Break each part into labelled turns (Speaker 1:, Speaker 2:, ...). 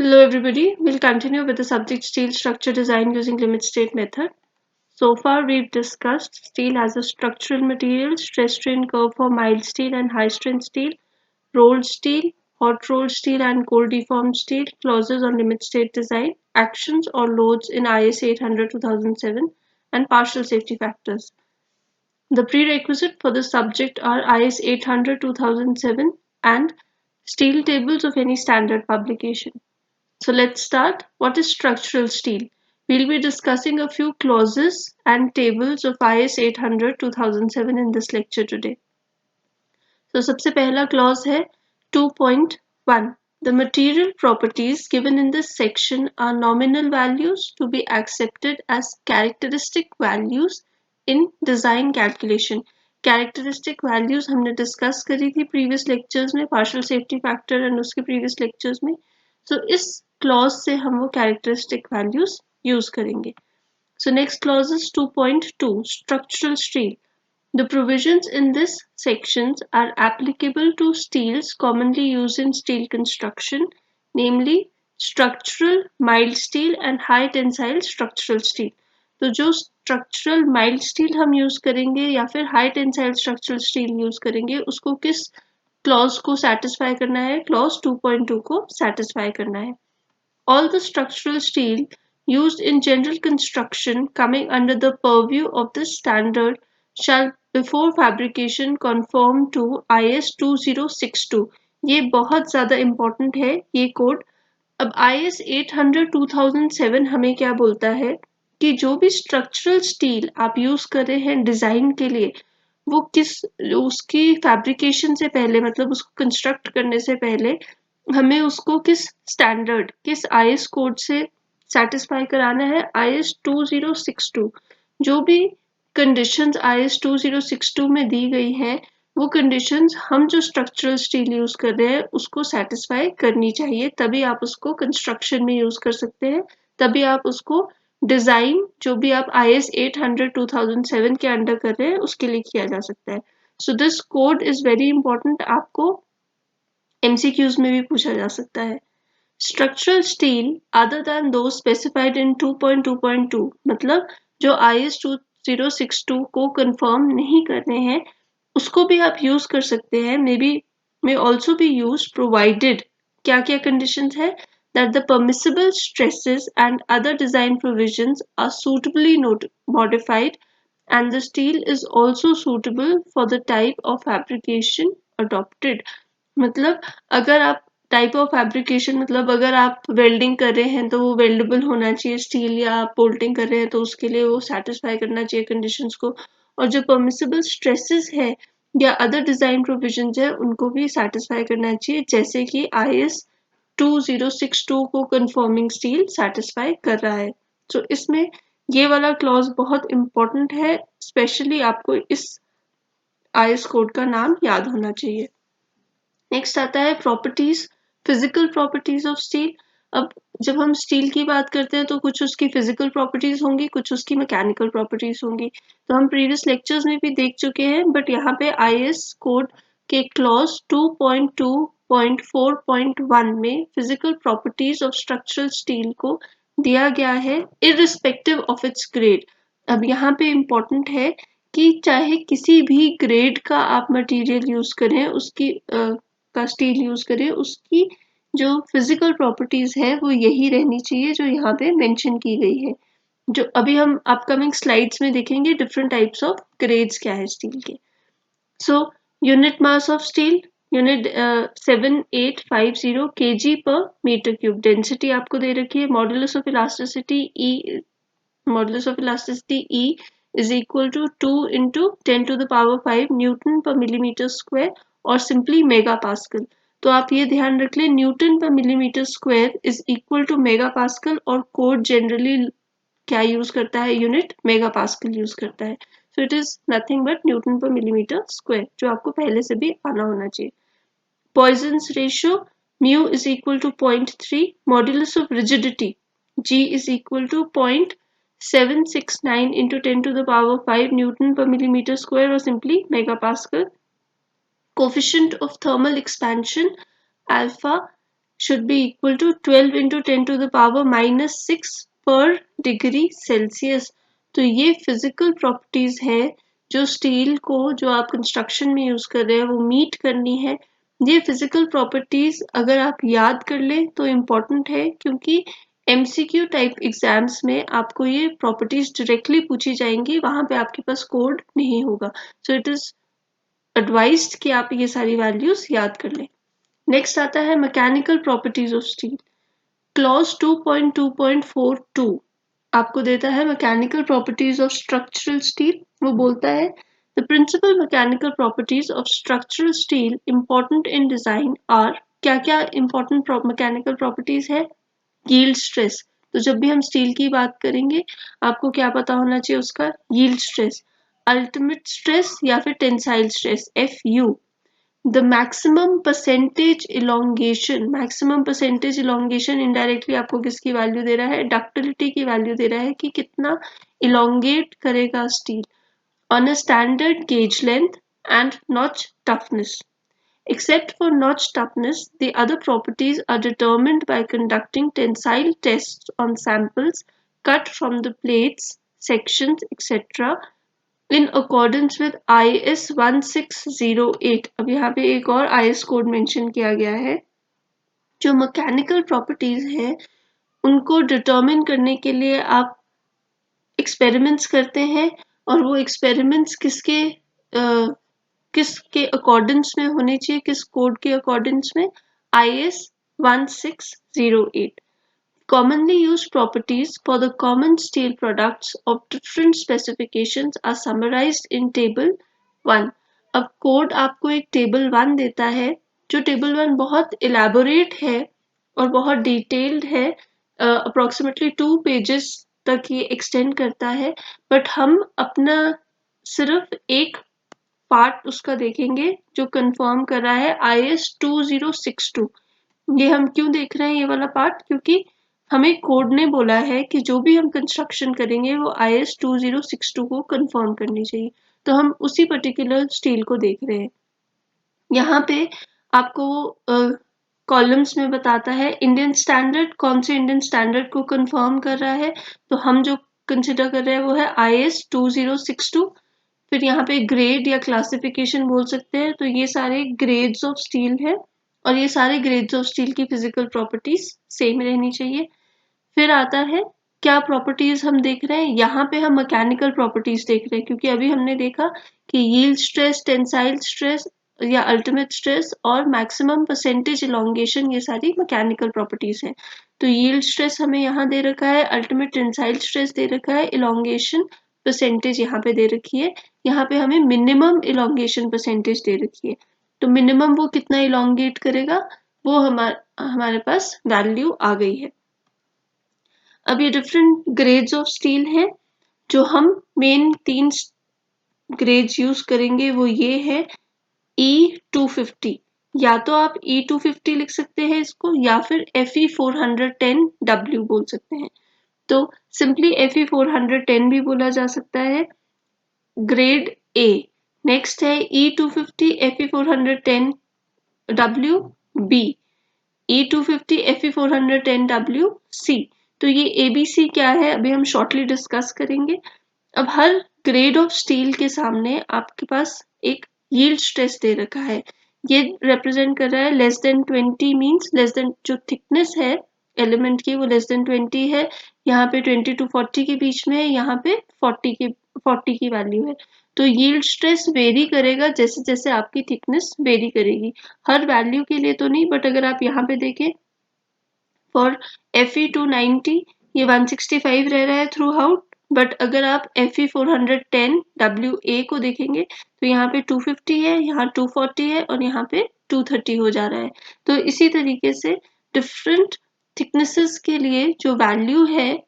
Speaker 1: Hello everybody, we'll continue with the subject steel structure design using limit state method. So far we've discussed steel as a structural material, stress strain curve for mild steel and high strength steel, rolled steel, hot rolled steel and cold deformed steel, clauses on limit state design, actions or loads in IS 800-2007 and partial safety factors. The prerequisite for the subject are IS 800-2007 and steel tables of any standard publication. So let's start. What is structural steel? We'll be discussing a few clauses and tables of IS 800-2007 in this lecture today. So सबसे पहला clause है 2.1. The material properties given in this section are nominal values to be accepted as characteristic values in design calculation. Characteristic values हमने discuss करी थी previous lectures में, partial safety factor and उसके previous lectures में. So इस clause से हम वो characteristic values use करेंगे. So next clause is 2.2 structural steel. The provisions in this sections are applicable to steels commonly used in steel construction, namely structural mild steel and high tensile structural steel. तो जो structural mild steel हम use करेंगे या फिर high tensile structural steel use करेंगे उसको किस clause को satisfy करना है? Clause 2.2 को satisfy करना है. All the structural steel used in general construction coming under the purview of this standard shall before fabrication conform to IS 2062. ये बहुत ज़्यादा important है ये कोड. अब IS 800-2007 हमें क्या बोलता है कि जो भी structural steel आप use कर रहे हैं डिज़ाइन के लिए वो किस उसकी fabrication से पहले मतलब उसको construct करने से पहले हमें उसको किस स्टैंडर्ड किस IS कोड से सेटिस्फाई कराना है IS 2062. जो भी कंडीशंस IS 2062 में दी गई हैं वो कंडीशंस हम जो स्ट्रक्चरल स्टील यूज कर रहे हैं उसको सेटिस्फाई करनी चाहिए, तभी आप उसको कंस्ट्रक्शन में यूज कर सकते हैं, तभी आप उसको डिजाइन जो भी आप IS 800-2007 के अंडर कर रहे हैं उसके लिए किया जा सकता है. So this code is very important, आपको MCQs में भी पूछा जा सकता है. Structural steel other than those specified in 2.2.2 मतलब जो IS 2062 को confirm नहीं कर रहे हैं उसको भी आप use कर सकते हैं. may also be used provided क्या क्या conditions है that the permissible stresses and other design provisions are suitably modified and the steel is also suitable for the type of fabrication adopted. मतलब अगर आप टाइप ऑफ फैब्रिकेशन मतलब अगर आप welding कर रहे हैं तो वो वेल्डेबल होना चाहिए स्टील, या आप बोल्टिंग कर रहे हैं तो उसके लिए वो सेटिस्फाई करना चाहिए कंडीशंस को, और जो परमिसिबल स्ट्रेसेस है या अदर डिजाइन प्रोविजंस है उनको भी सेटिस्फाई करना चाहिए, जैसे कि IS 2062 को कंफर्मिंग स्टील सेटिस्फाई कर रहा है. तो इसमें ये वाला क्लॉज बहुत इंपॉर्टेंट है, स्पेशली आपको इस IS कोड का नाम याद होना चाहिए. नेक्स्ट आता है properties, physical properties of steel. अब जब हम स्टील की बात करते हैं तो कुछ उसकी फिजिकल प्रॉपर्टीज होंगी, कुछ उसकी मैकेनिकल प्रॉपर्टीज होंगी. तो हम प्रीवियस लेक्चर्स में भी देख चुके हैं, बट यहाँ पे IS कोड के क्लॉज 2.2.4.1 में physical properties of structural steel को दिया गया है इररिस्पेक्टिव ऑफ इट्स ग्रेड. अब यहाँ पे इम्पोर्टेंट है कि चाहे किसी भी ग्रेड का आप मटेरियल यूज करें उसकी का स्टील यूज करें उसकी जो फिजिकल प्रॉपर्टीज है वो यही रहनी चाहिए जो यहाँ पे मेंशन की गई है. जो अभी हम अपकमिंग स्लाइड्स में देखेंगे डिफरेंट टाइप्स ऑफ ग्रेड्स क्या है स्टील के. So unit mass of steel unit 7850 kg पर मीटर क्यूब. डेंसिटी आपको दे रखी है. Modulus of elasticity E is equal to 2 into 10 to the power 5 Newton पर मिलीमीटर स्क्वायर और सिंपली मेगा पास्कल. तो आप ये ध्यान रख लें न्यूटन पर millimetre square is equal to mega pascal, और कोड जनरली क्या यूज करता है, यूनिट मेगा पास्कल यूज करता है. So it is nothing but Newton पर मिलीमीटर स्क्वायर, जो आपको पहले से भी आना होना चाहिए. Poisson's ratio mu is equal to 0.3. Modulus of rigidity G is equal to 0.769 into 10 to the power 5 Newton per millimeter square or simply megapascal. Coefficient of thermal expansion alpha should be equal to 12 into 10 to the power -6 per degree Celsius. तो ये physical properties है जो steel को, जो आप construction में use कर रहे हैं, वो मीट करनी है। ये फिजिकल प्रॉपर्टीज अगर आप याद कर लें तो इम्पोर्टेंट है, क्योंकि एमसीक्यू टाइप एग्जाम्स में आपको ये प्रॉपर्टीज डायरेक्टली पूछी जाएंगी, वहां पे आपके पास कोड नहीं होगा। सो इट इज एडवाइज्ड कि आप ये सारी वैल्यूज याद कर लें। नेक्स्ट आता है mechanical properties of steel. Clause 2.2.42 आपको देता है mechanical properties of structural steel. वो बोलता है the principal mechanical properties of structural steel important in design are. क्या क्या इंपॉर्टेंट मैकेनिकल प्रॉपर्टीज है? Yield stress. तो जब भी हम स्टील की बात करेंगे आपको क्या पता होना चाहिए उसका? यील्ड स्ट्रेस, अल्टीमेट स्ट्रेस या फिर tensile stress FU। The maximum percentage elongation indirectly आपको किसकी वैल्यू दे रहा है? डक्टिलिटी की वैल्यू दे रहा है कि कितना इलोंगेट करेगा steel on a standard gauge length and notch toughness. Except for notch toughness, the other properties are determined by conducting tensile tests on samples cut from the plates, sections, etc. in accordance with IS 1608। अब यहाँ पे एक और IS code mention किया गया है। जो mechanical properties है उनको डिटरमिन करने के लिए आप एक्सपेरिमेंट्स करते हैं, और वो एक्सपेरिमेंट्स किसके अकॉर्डेंस में होने चाहिए, किस कोड के अकॉर्डेंस में? IS 1608। Commonly used properties for the common steel products of different specifications are summarized in table 1। अब कोड आपको एक टेबल 1 देता है, जो टेबल 1 बहुत इलेबोरेट है और बहुत डिटेल्ड है, अप्रोक्सीमेटली 2 पेजेस तक ये एक्सटेंड करता है। बट हम अपना सिर्फ एक पार्ट उसका देखेंगे जो कंफर्म कर रहा है IS 2062। ये हम क्यों देख रहे हैं ये वाला पार्ट? क्योंकि हमें कोड ने बोला है कि जो भी हम कंस्ट्रक्शन करेंगे वो IS 2062 को कंफर्म करनी चाहिए, तो हम उसी पर्टिकुलर स्टील को देख रहे हैं। यहाँ पे आपको कॉलम्स में बताता है इंडियन स्टैंडर्ड, कौन से इंडियन स्टैंडर्ड को कंफर्म कर रहा है। तो हम जो कंसिडर कर रहे हैं वो है IS 2062। फिर यहाँ पे ग्रेड या क्लासिफिकेशन बोल सकते हैं, तो ये सारे ग्रेड्स ऑफ स्टील है, और ये सारे ग्रेड्स ऑफ स्टील की फिजिकल प्रॉपर्टीज सेम रहनी चाहिए। फिर आता है क्या प्रॉपर्टीज हम देख रहे हैं? यहाँ पे हम मैकेनिकल प्रॉपर्टीज देख रहे हैं, क्योंकि अभी हमने देखा कि यील्ड स्ट्रेस, टेंसाइल स्ट्रेस या अल्टीमेट स्ट्रेस और मैक्सिमम परसेंटेज इलोंगेशन, ये सारी मैकेनिकल प्रॉपर्टीज हैं। तो यील्ड स्ट्रेस हमें यहाँ दे रखा है, अल्टीमेट टेंसाइल स्ट्रेस दे रखा है, इलोंगेशन परसेंटेज यहाँ पे दे रखी है। यहाँ पे हमें मिनिमम इलोंगेशन परसेंटेज दे रखी है। तो मिनिमम वो कितना इलोंगेट करेगा, वो हमारे पास वैल्यू आ गई है। अब ये डिफरेंट ग्रेड्स ऑफ स्टील हैं। जो हम मेन 3 ग्रेड्स यूज करेंगे वो ये है E250। या तो आप E250 लिख सकते हैं इसको, या फिर Fe410W बोल सकते हैं। तो सिंपली Fe410 भी बोला जा सकता है, ग्रेड A। नेक्स्ट है E250 Fe410W B, E250 Fe410W C। तो ये ABC क्या है अभी हम शॉर्टली डिस्कस करेंगे। अब हर ग्रेड ऑफ स्टील के सामने आपके पास एक यील्ड स्ट्रेस दे रखा है। ये रिप्रेजेंट कर रहा है less than 20, means less than, जो थिकनेस है एलिमेंट की वो लेस देन 20 है। यहाँ पे 20 to 40 के बीच में है, यहाँ पे 40 की वैल्यू है। तो यील्ड स्ट्रेस वेरी करेगा जैसे जैसे आपकी थिकनेस वेरी करेगी, हर वैल्यू के लिए तो नहीं। बट अगर आप यहाँ पे देखें फॉर Fe290 ये 165 रह रहा है थ्रू आउट, बट अगर आप Fe410 WA को देखेंगे तो यहाँ पे 250 है, यहाँ 240 है और यहाँ पे 230 हो जा रहा है। तो इसी तरीके से डिफरेंट थिकनेसेस के लिए जो वैल्यू है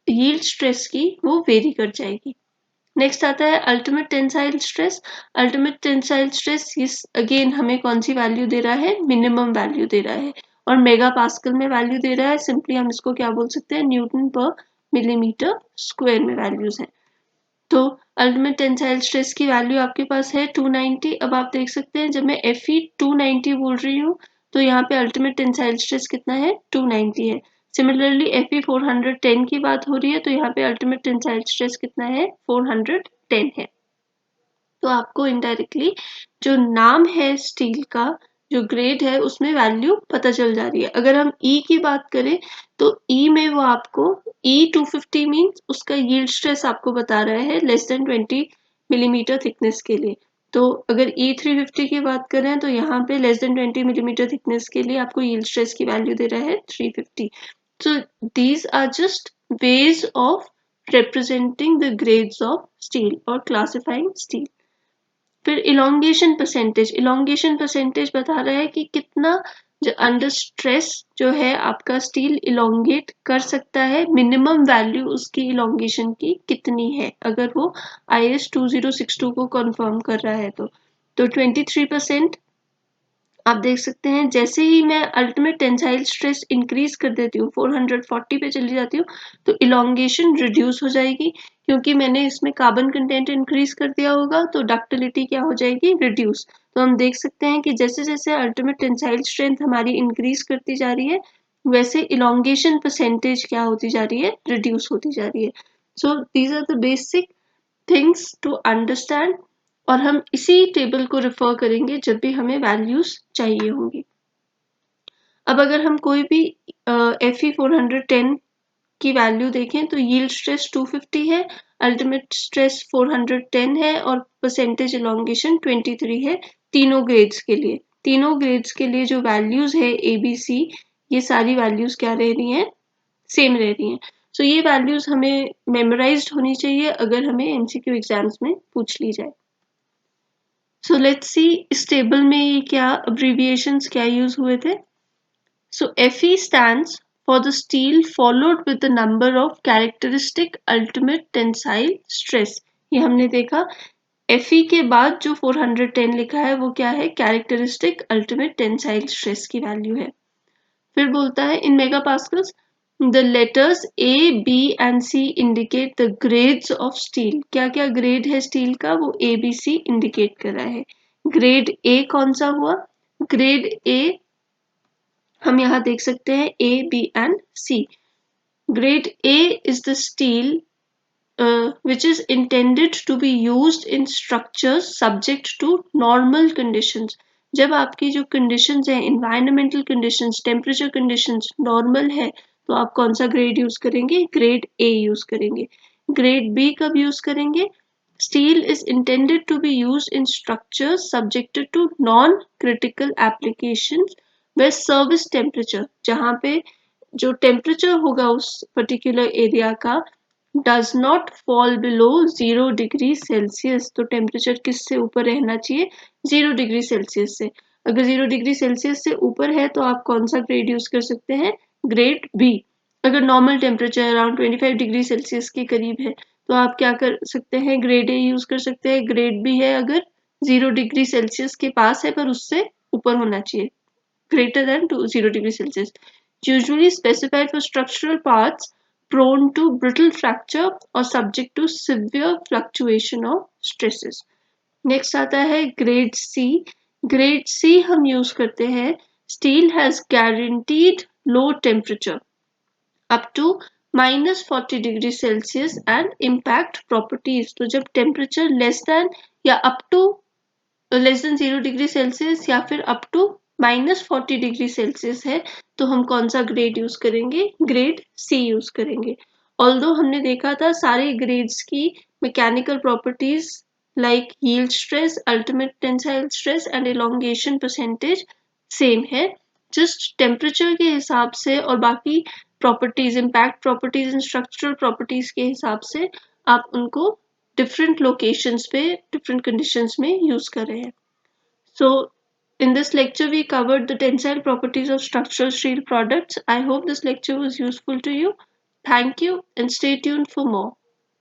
Speaker 1: यील्ड स्ट्रेस की वो वेरी कर जाएगी। नेक्स्ट आता है ultimate tensile stress. Ultimate tensile stress इस अगेन हमें कौन सी वैल्यू दे रहा है? मिनिमम वैल्यू दे रहा है, और मेगा पास्कल में वैल्यू दे रहा है। सिंपली हम इसको क्या बोल सकते हैं? न्यूटन पर मिलीमीटर स्क्वायर में वैल्यूज हैं। तो अल्टीमेट टेंसाइल स्ट्रेस की वैल्यू आपके पास है 290। अब आप देख सकते हैं जब मैं Fe290 बोल रही हूँ तो यहाँ पे अल्टीमेट टेंसाइल स्ट्रेस कितना है 290 है। सिमिलरली Fe 410 की बात हो रही है तो यहाँ पे अल्टीमेट टेंसाइल स्ट्रेस कितना है 410 है। तो आपको इनडायरेक्टली जो नाम है स्टील का, जो ग्रेड है, उसमें वैल्यू पता चल जा रही है। अगर हम ई की बात करें तो ई में वो आपको E250 मीन्स उसका यील्ड स्ट्रेस आपको बता रहा है लेस देन 20 मिलीमीटर थिकनेस के लिए। तो अगर E350 की बात करें तो यहाँ पे लेस देन 20 मिलीमीटर थिकनेस के लिए आपको यील्ड स्ट्रेस की वैल्यू दे रहा है 350। So these are just ways of representing the grades of steel or classifying steel. फिर इलोंगेशन परसेंटेज बता रहा है कि कितना अंडर स्ट्रेस जो है आपका स्टील इलोंगेट कर सकता है, मिनिमम वैल्यू उसकी इलोंगेशन की कितनी है अगर वो IS 2062 को कंफर्म कर रहा है तो 23%। आप देख सकते हैं जैसे ही मैं अल्टीमेट टेंसाइल स्ट्रेस इंक्रीज कर देती हूँ 440 पे चली जाती हूँ तो इलोंगेशन रिड्यूस हो जाएगी, क्योंकि मैंने इसमें कार्बन कंटेंट इंक्रीज कर दिया होगा तो डक्टिलिटी क्या हो जाएगी रिड्यूस। तो हम देख सकते हैं कि जैसे जैसे अल्टीमेट टेंसाइल स्ट्रेंथ हमारी इंक्रीज करती जा रही है वैसे इलोंगेशन परसेंटेज क्या होती जा रही है रिड्यूस होती जा रही है। So these are the basic things to understand और हम इसी टेबल को रेफर करेंगे जब भी हमें वैल्यूज चाहिए होंगी। अब अगर हम कोई भी Fe 410 की वैल्यू देखें तो यील्ड स्ट्रेस 250 है, अल्टीमेट स्ट्रेस 410 है और परसेंटेज इलोंगेशन 23 है तीनों ग्रेड्स के लिए। तीनों ग्रेड्स के लिए जो वैल्यूज है ABC, ये सारी वैल्यूज क्या रह रही हैं सेम रह रही हैं। सो ये वैल्यूज हमें मेमोराइज्ड होनी चाहिए अगर हमें MCQ एग्जाम्स में पूछ ली जाए। सो लेट्स सी इस टेबल में ये क्या अब्रीविएशंस क्या यूज हुए थे। सो Fe stands for the steel followed with the number of characteristic ultimate tensile stress। ये हमने देखा Fe के बाद जो 410 लिखा है वो क्या है कैरेक्टरिस्टिक अल्टीमेट टेंसाइल स्ट्रेस की वैल्यू है। फिर बोलता है इन मेगापास्कल्स the letters A, B and C indicate the grades of steel। क्या क्या ग्रेड है स्टील का वो A, B, C इंडिकेट कर रहा है। ग्रेड A कौन सा हुआ, ग्रेड A हम यहाँ देख सकते हैं A, B and C। Grade A is the steel which is intended to be used in structures subject to normal conditions। जब आपकी जो कंडीशंस है environmental conditions, temperature conditions normal है तो आप कौन सा ग्रेड यूज करेंगे ग्रेड A यूज करेंगे। ग्रेड B कब यूज करेंगे, steel is intended to be used in structures subjected to non critical applications where service temperature, जहाँ पे जो टेम्परेचर होगा उस पर्टिकुलर एरिया का does not fall below 0 degree Celsius. तो टेम्परेचर किससे ऊपर रहना चाहिए 0 डिग्री सेल्सियस से। अगर 0 डिग्री सेल्सियस से ऊपर है तो आप कौन सा ग्रेड यूज कर सकते हैं ग्रेड बी। अगर normal temperature around 25 degree Celsius के करीब है तो आप क्या कर सकते हैं ग्रेड ए यूज कर सकते हैं। ग्रेड बी है अगर 0 डिग्री सेल्सियस के पास है पर उससे ऊपर होना चाहिए greater than 0 degree Celsius, usually specified for structural parts prone to brittle fracture or subject to severe fluctuation of stresses। Next आता है ग्रेड सी। ग्रेड सी हम यूज करते हैं steel has guaranteed low temperature up to -40 degree Celsius and impact properties. तो जब temperature less than या up to less than 0 degree Celsius या फिर अप टू -40 डिग्री सेल्सियस है तो हम कौन सा ग्रेड यूज करेंगे ग्रेड सी यूज करेंगे। ऑल्दो हमने देखा था सारे ग्रेड्स की mechanical properties like yield stress, ultimate tensile stress and elongation percentage same है, जस्ट टेम्परेचर के हिसाब से और बाकी properties impact properties and structural properties के हिसाब से आप उनको डिफरेंट लोकेशंस पे डिफरेंट कंडीशंस में यूज कर रहे हैं। So in this lecture we covered the tensile properties of structural steel products. I hope this lecture was useful to you. Thank you and stay tuned for more.